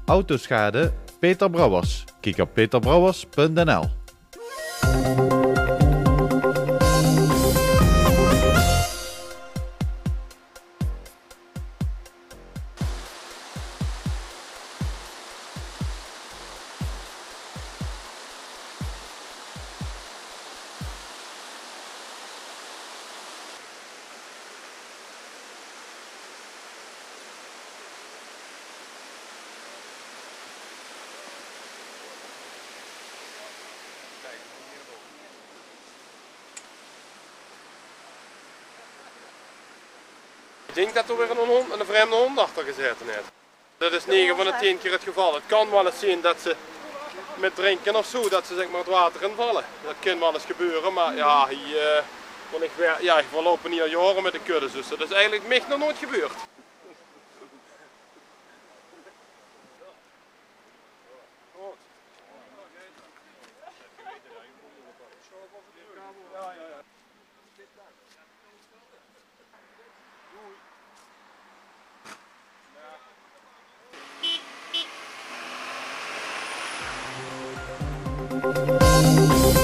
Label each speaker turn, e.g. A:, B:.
A: Autoschade Peter Brouwers. Kijk op peterbrouwers.nl.
B: Ik denk dat er weer een vreemde hond achter gezeten heeft. Dat is 9 van de 10 keer het geval. Het kan wel eens zien dat ze met drinken of zo, dat ze zeg maar het water invallen. Dat kan wel eens gebeuren, maar ja, hier we lopen niet al jaren met de kuddes, dus dat is eigenlijk mij nog nooit gebeurd.
C: Doei.